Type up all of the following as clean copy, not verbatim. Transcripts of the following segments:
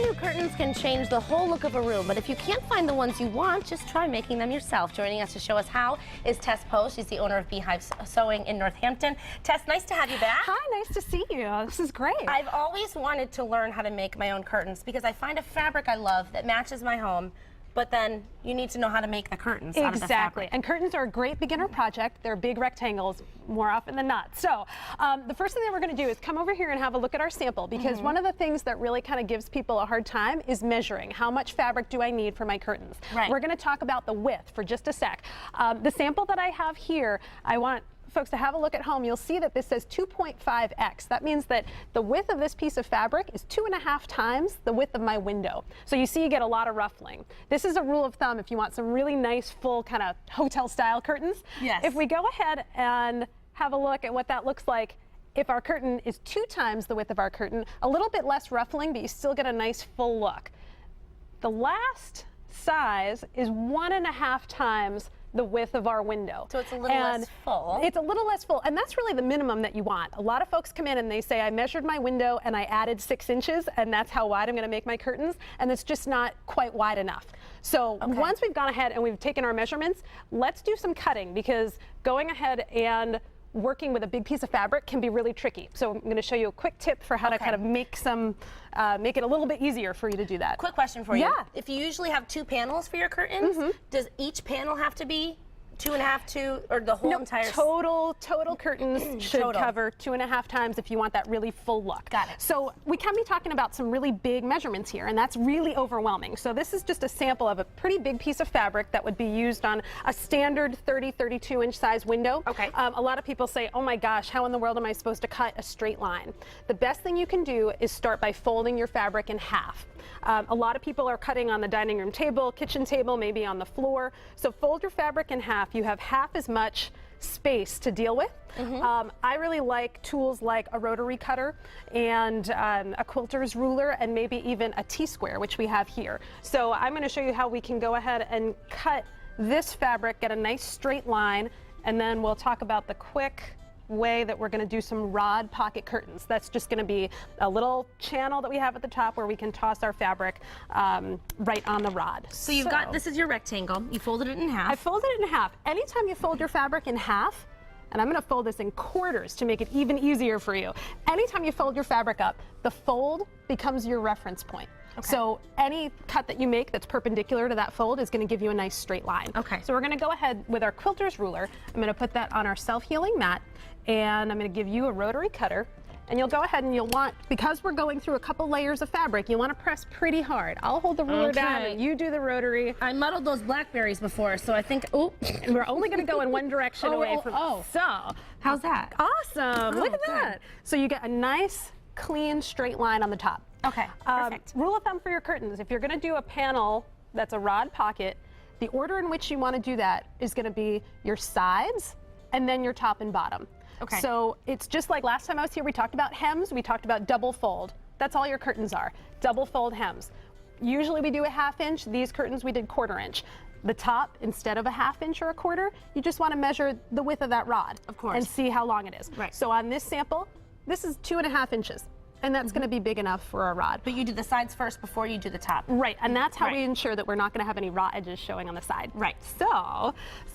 new curtains can change the whole look of a room, but if you can't find the ones you want, just try making them yourself. Joining us to show us how is Tess Post. She's the owner of Beehive Sewing in Northampton. Tess, nice to have you back. Hi, nice to see you. This is great. I've always wanted to learn how to make my own curtains because I find a fabric I love that matches my home, but then you need to know how to make the curtains out of the fabric. And curtains are a great beginner project. They're big rectangles more often than not. So the first thing that we're going to do is come over here and have a look at our sample, because one of the things that really kind of gives people a hard time is measuring. How much fabric do I need for my curtains? Right. We're going to talk about the width for just a sec. The sample that I have here, I want folks to have a look at home. You'll see that this says 2.5x. That means that the width of this piece of fabric is 2.5 times the width of my window. So you see you get a lot of ruffling. This is a rule of thumb if you want some really nice full kind of hotel style curtains. Yes. If we go ahead and have a look at what that looks like, if our curtain is 2 times the width of our curtain, a little bit less ruffling, but you still get a nice full look. The last size is 1.5 times the width of our window. So it's a little less full. It's a little less full, and that's really the minimum that you want. A lot of folks come in and they say, I measured my window and I added 6 inches, and that's how wide I'm going to make my curtains, and it's just not quite wide enough. So once we've gone ahead and we've taken our measurements, let's do some cutting, because going ahead and working with a big piece of fabric can be really tricky. So I'm going to show you a quick tip for how to kind of make it a little bit easier for you to do that. Quick question for you. Yeah. If you usually have 2 panels for your curtains, does each panel have to be 2.5, or the whole entire? Total curtains should cover 2.5 times if you want that really full look. Got it. So we can be talking about some really big measurements here, and that's really overwhelming. So this is just a sample of a pretty big piece of fabric that would be used on a standard 32 inch size window. Okay. A lot of people say, oh my gosh, how in the world am I supposed to cut a straight line? The best thing you can do is start by folding your fabric in half. A lot of people are cutting on the dining room table, kitchen table, maybe on the floor. So fold your fabric in half. You have half as much space to deal with. I really like tools like a rotary cutter and a quilter's ruler, and maybe even a T-square, which we have here. So I'm going to show you how we can go ahead and cut this fabric, get a nice straight line, and then we'll talk about the quick way that we're going to do some rod pocket curtains. That's just going to be a little channel that we have at the top where we can toss our fabric right on the rod. So you've got, this is your rectangle. You folded it in half. I folded it in half. Anytime you fold your fabric in half, and I'm going to fold this in quarters to make it even easier for you. Anytime you fold your fabric up, the fold becomes your reference point. Okay. So any cut that you make that's perpendicular to that fold is going to give you a nice straight line. Okay. So we're going to go ahead with our quilter's ruler. I'm going to put that on our self-healing mat, and I'm going to give you a rotary cutter. And you'll go ahead and you'll want, because we're going through a couple layers of fabric, you want to press pretty hard. I'll hold the ruler down and you do the rotary. I muddled those blackberries before, so I think, and we're only going to go in one direction away from. So, how's that? Awesome. Look at that. So you get a nice, clean, straight line on the top. Okay, perfect. Rule of thumb for your curtains, if you're going to do a panel that's a rod pocket, the order in which you want to do that is going to be your sides and then your top and bottom. Okay. So it's just like last time I was here, we talked about hems, we talked about double fold. That's all your curtains are, double fold hems. Usually we do a 1/2 inch, these curtains we did 1/4 inch. The top, instead of a 1/2 inch or a 1/4, you just want to measure the width of that rod. Of course. And see how long it is. Right. So on this sample, this is 2.5 inches. And that's going to be big enough for a rod. But you do the sides first before you do the top. Right, and that's how we ensure that we're not going to have any raw edges showing on the side. Right. So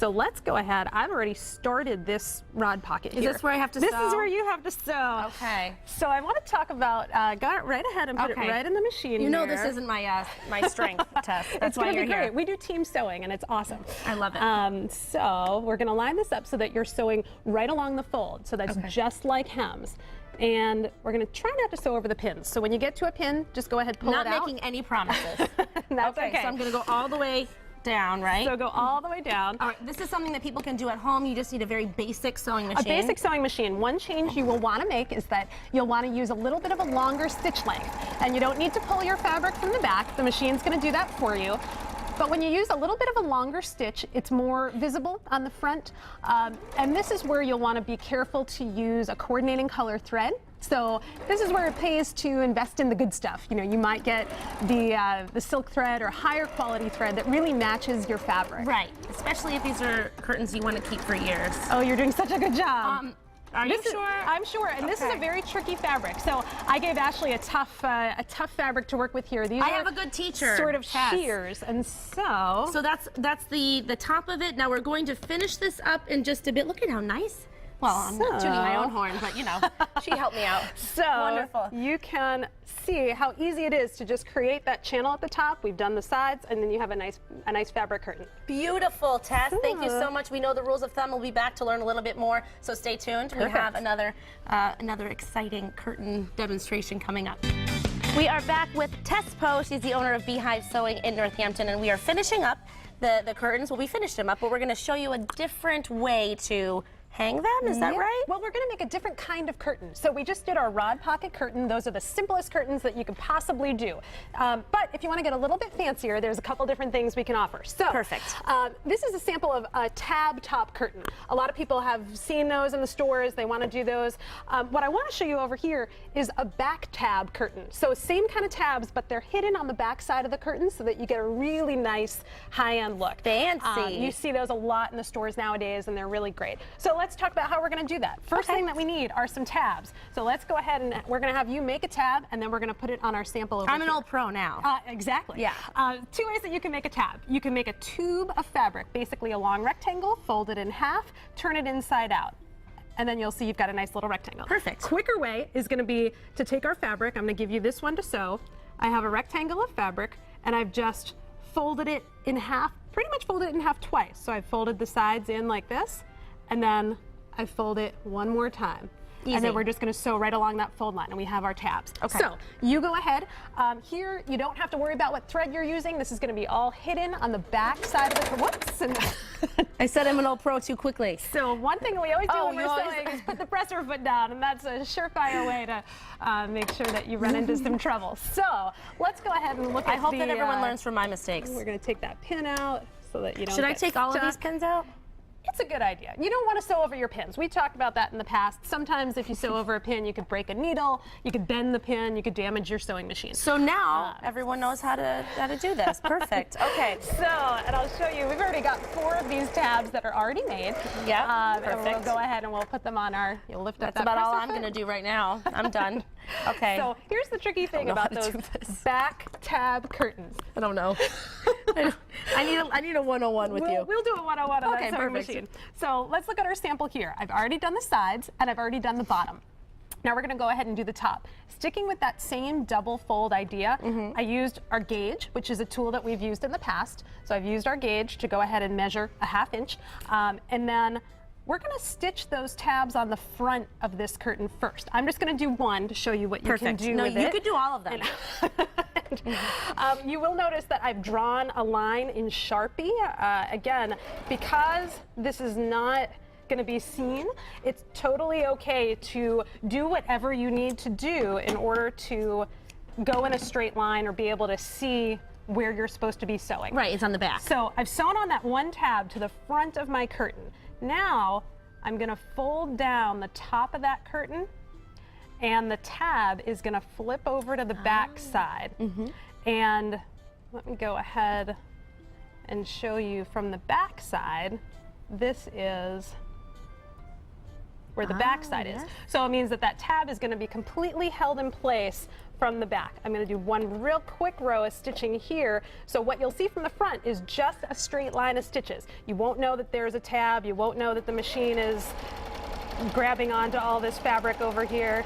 let's go ahead. I've already started this rod pocket here. Is this where I have to sew? This is where you have to sew. Okay. So I want to talk about, go right ahead and put it right in the machine. You know this isn't my strength, Tess. That's why you're here. We do team sewing, and it's awesome. I love it. So we're going to line this up so that you're sewing right along the fold. So that's just like hems. And we're going to try not to sew over the pins. So when you get to a pin, just go ahead, pull it out. Not making any promises. That's okay. So I'm going to go all the way down, right? So go all the way down. All right, this is something that people can do at home. You just need a very basic sewing machine. A basic sewing machine. One change you will want to make is that you'll want to use a little bit of a longer stitch length. And you don't need to pull your fabric from the back. The machine's going to do that for you. But when you use a little bit of a longer stitch, it's more visible on the front. And this is where you'll want to be careful to use a coordinating color thread. So this is where it pays to invest in the good stuff. You know, you might get the silk thread or higher quality thread that really matches your fabric. Right, especially if these are curtains you want to keep for years. Oh, you're doing such a good job. Are you sure? I'm sure, and this is Okay. a very tricky fabric. So I gave Ashley a tough fabric to work with here. These I are have a good teacher. sort of Tess. shears, and so So that's the top of it. Now we're going to finish this up in just a bit. Look at how nice. Well, I'm not tuning my own horn, but you know, she helped me out. So Wonderful. you can see how easy it is to just create that channel at the top. We've done the sides, and then you have a nice fabric curtain. Beautiful, Tess. Thank you so much. We know the rules of thumb. We'll be back to learn a little bit more, so stay tuned. We have another exciting curtain demonstration coming up. We are back with Tess Poe. She's the owner of Beehive Sewing in Northampton, and we are finishing up the curtains. Well, we finished them up, but we're going to show you a different way to hang them. Is that right? Well, we're going to make a different kind of curtain. So we just did our rod pocket curtain. Those are the simplest curtains that you could possibly do. But if you want to get a little bit fancier, there's a couple different things we can offer. So Perfect. This is a sample of a tab top curtain. A lot of people have seen those in the stores. They want to do those. What I want to show you over here is a back tab curtain. So same kind of tabs, but they're hidden on the back side of the curtain so that you get a really nice high-end look. Fancy. You see those a lot in the stores nowadays, and they're really great. So let's talk about how we're going to do that. First thing that we need are some tabs. So let's go ahead and we're going to have you make a tab, and then we're going to put it on our sample over I'm here. an old pro now. Exactly. Yeah. Two ways that you can make a tab. You can make a tube of fabric, basically a long rectangle, fold it in half, turn it inside out. And then you'll see you've got a nice little rectangle. Perfect. Quicker way is going to be to take our fabric. I'm going to give you this one to sew. I have a rectangle of fabric, and I've just folded it in half, pretty much folded it in half twice. So I've folded the sides in like this, and then I fold it one more time. Easy. And then we're just going to sew right along that fold line, and we have our tabs. Okay. So you go ahead. Here, you don't have to worry about what thread you're using. This is going to be all hidden on the back side of the. Whoops! And I said I'm an old pro too quickly. so one thing that we always do Oh, when we're you always- sewing is put the presser foot down, and that's a surefire way to make sure that you run into some trouble. So let's go ahead and look at I hope that everyone learns. learns from my mistakes. We're going to take that pin out so that you don't Should I get take all of stuck. these pins out? It's a good idea. You don't want to sew over your pins. We talked about that in the past. Sometimes if you sew over a pin, you could break a needle, you could bend the pin, you could damage your sewing machine. So now everyone knows how to do this. Perfect. Okay. So, and I'll show you, we've already got 4 of these tabs that are already made. Yeah, And we'll perfect. go ahead and we'll put them on our, you'll lift up That's that about all presser I'm foot. going to do right now. I'm done. Okay. So here's the tricky thing know about how to those do this. back tab curtains. I don't know. I need a 101 with you. We'll do a 101 on Okay, that sewing perfect. machine. So let's look at our sample here. I've already done the sides and I've already done the bottom. Now we're going to go ahead and do the top. Sticking with that same double fold idea, I used our gauge, which is a tool that we've used in the past. So I've used our gauge to go ahead and measure a 1/2 inch. And then we're going to stitch those tabs on the front of this curtain first. I'm just going to do one to show you what you can Perfect. do No, with you it. could do all of them. You will notice that I've drawn a line in Sharpie. Again, because this is not going to be seen, it's totally okay to do whatever you need to do in order to go in a straight line or be able to see where you're supposed to be sewing. Right, it's on the back. So I've sewn on that one tab to the front of my curtain. Now I'm going to fold down the top of that curtain, and the tab is going to flip over to the back side. And let me go ahead and show you from the back side. This is where the back side is. yes. So it means that that tab is going to be completely held in place from the back. I'm going to do one real quick row of stitching here. So what you'll see from the front is just a straight line of stitches. You won't know that there's a tab. You won't know that the machine is grabbing onto all this fabric over here.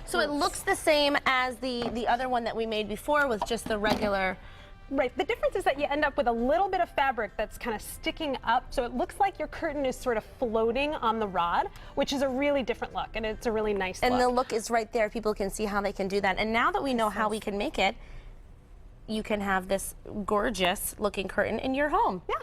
So it looks the same as the other one that we made before with just the regular. Right, the difference is that you end up with a little bit of fabric that's kind of sticking up, so it looks like your curtain is sort of floating on the rod, which is a really different look, and it's a really nice And look. the look is right there. People can see how they can do that. And now that we know how we can make it, you can have this gorgeous looking curtain in your home. Yeah.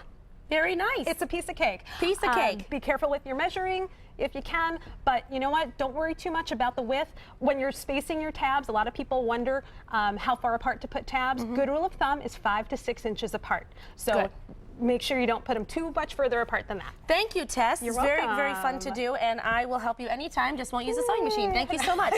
Very nice. It's a piece of cake. Piece of cake. Be careful with your measuring if you can, but you know what? Don't worry too much about the width. When you're spacing your tabs, a lot of people wonder how far apart to put tabs. Good rule of thumb is 5 to 6 inches apart. So Good. make sure you don't put them too much further apart than that. Thank you, Tess. You're it's very, very fun welcome. to do, and I will help you anytime. Just won't use a sewing machine. Thank you so much.